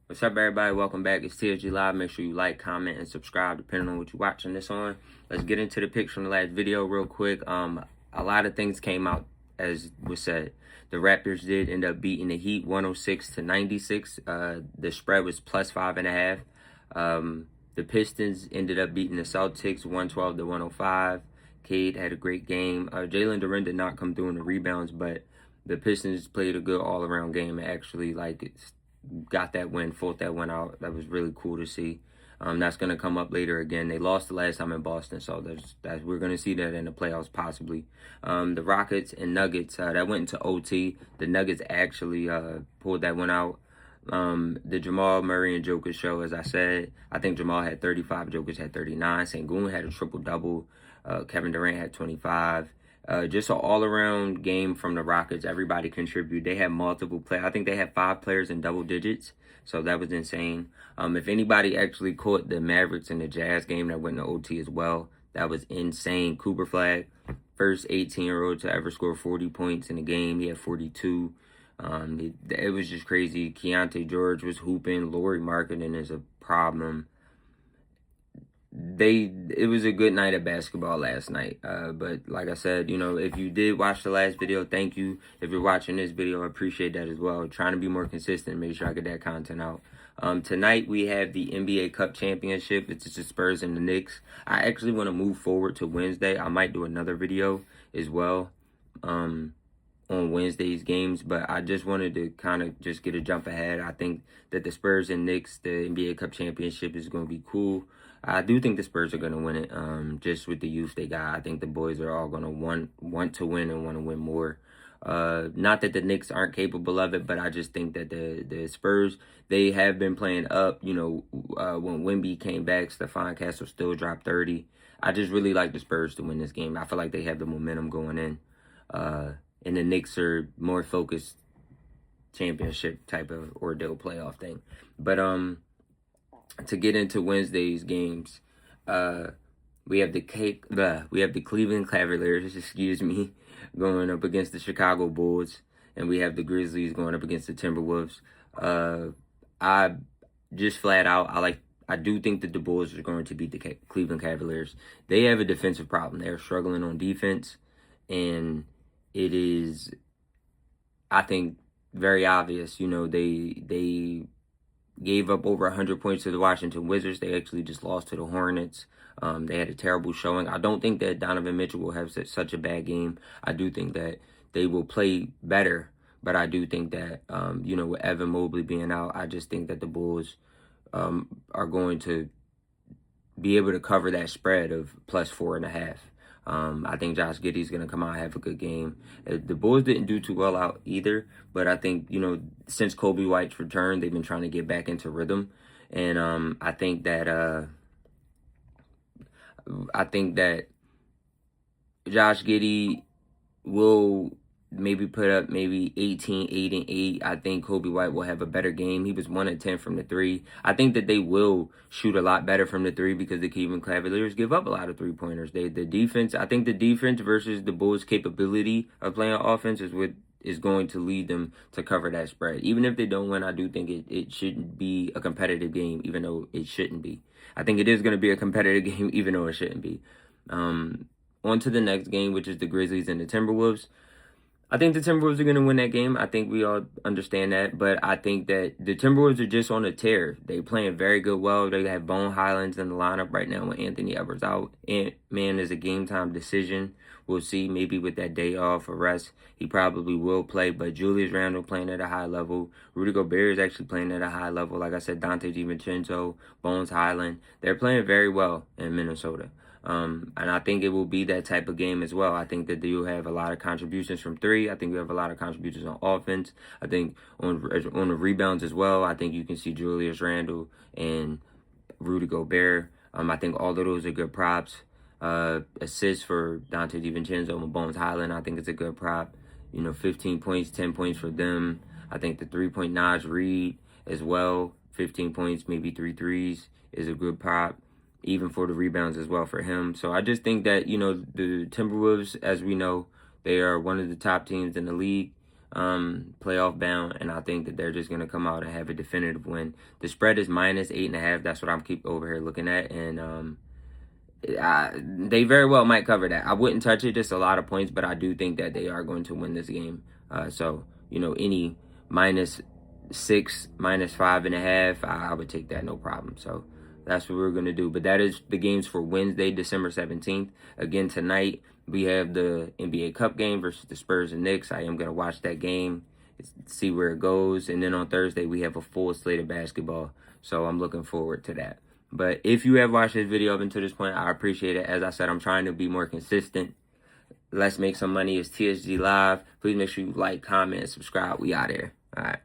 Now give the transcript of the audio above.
What's up, everybody? Welcome back. It's TSG Live. Make sure you like, comment, and subscribe depending on what you're watching this on. Let's get into the picks from the last video real quick. A lot of things came out, as was said. The Raptors did end up beating the Heat 106-96. The spread was plus 5.5. The Pistons ended up beating the Celtics 112-105. Cade had a great game. Jalen Duren did not come through in the rebounds, but the Pistons played a good all-around game and actually got that win, fought that one out. That was really cool to see. That's going to come up later again. They lost the last time in Boston, so we're going to see that in the playoffs possibly. The Rockets and Nuggets, that went into OT. The Nuggets actually pulled that one out. The Jamal Murray and Jokic show, as I said, I think Jamal had 35, Jokic had 39. Sengun had a triple-double. Kevin Durant had 25. Just an all-around game from the Rockets. Everybody contributed. They had multiple players. I think they had 5 players in double digits, so that was insane. If anybody actually caught the Mavericks and the Jazz game that went to OT as well, that was insane. Cooper Flag, first 18-year-old to ever score 40 points in a game. He had 42. It was just crazy. Keontae George was hooping. Lauri Markkanen is a problem. It was a good night of basketball last night. But like I said, if you did watch the last video, thank you. If you're watching this video, I appreciate that as well. Trying to be more consistent, make sure I get that content out. Tonight we have the NBA Cup Championship. It's the Spurs and the Knicks. I actually want to move forward to Wednesday. I might do another video as well on Wednesday's games, but I just wanted to kind of just get a jump ahead. I think that the Spurs and Knicks, the NBA Cup Championship, is going to be cool. I do think the Spurs are going to win it, just with the youth they got. I think the boys are all going to want to win and want to win more. Not that the Knicks aren't capable of it, but I just think that the Spurs, they have been playing up. When Wemby came back, Stephon Castle still dropped 30. I just really like the Spurs to win this game. I feel like they have the momentum going in. And the Knicks are more focused championship type of ordeal playoff thing. But to get into Wednesday's games, we have the Cleveland Cavaliers, going up against the Chicago Bulls, and we have the Grizzlies going up against the Timberwolves. I just flat out, I do think that the Bulls are going to beat the Cleveland Cavaliers. They have a defensive problem. They're struggling on defense, and it is, I think, very obvious. They gave up over 100 points to the Washington Wizards. They actually just lost to the Hornets. They had a terrible showing. I don't think that Donovan Mitchell will have such a bad game. I do think that they will play better, but I do think that, with Evan Mobley being out, I just think that the Bulls are going to be able to cover that spread of plus 4.5. I think Josh Giddey's going to come out and have a good game. The Bulls didn't do too well out either, but I think, since Kobe White's return, they've been trying to get back into rhythm. And I think that Josh Giddey will maybe put up 18, 8, and 8. I think Kobe White will have a better game. He was 1 of 10 from the 3. I think that they will shoot a lot better from the 3 because the Cleveland Cavaliers give up a lot of 3-pointers. I think the defense versus the Bulls' capability of playing offense is what is going to lead them to cover that spread. Even if they don't win, I do think it shouldn't be a competitive game, even though it shouldn't be. I think it is going to be a competitive game, even though it shouldn't be. On to the next game, which is the Grizzlies and the Timberwolves. I think the Timberwolves are going to win that game. I think we all understand that. But I think that the Timberwolves are just on a tear. They're playing very good well. They have Bone Highlands in the lineup right now with Anthony Edwards out. Ant-Man is a game-time decision. We'll see. Maybe with that day off or rest, he probably will play. But Julius Randle playing at a high level. Rudy Gobert is actually playing at a high level. Like I said, Dante DiVincenzo, Bones Highland. They're playing very well in Minnesota. And I think it will be that type of game as well. I think that you'll have a lot of contributions from 3. I think you have a lot of contributions on offense. I think on the rebounds as well. I think you can see Julius Randle and Rudy Gobert. I think all of those are good props. Assists for Dante DiVincenzo and Bones Highland, I think it's a good prop. 15 points, 10 points for them. I think the 3-point Naj Reid as well, 15 points, maybe 3 threes is a good prop. Even for the rebounds as well for him. So I just think that, the Timberwolves, as we know, they are one of the top teams in the league. playoff bound, and I think that they're just gonna come out and have a definitive win. The spread is -8.5. That's what I'm keep over here looking at, and they very well might cover that. I wouldn't touch it. Just a lot of points, but I do think that they are going to win this game. So any -6, -5.5, I would take that, no problem. So that's what we're going to do. But that is the games for Wednesday, December 17th. Again, tonight, we have the NBA Cup game versus the Spurs and Knicks. I am going to watch that game, see where it goes. And then on Thursday, we have a full slate of basketball. So I'm looking forward to that. But if you have watched this video up until this point, I appreciate it. As I said, I'm trying to be more consistent. Let's make some money. It's TSG Live. Please make sure you like, comment, and subscribe. We out here. All right.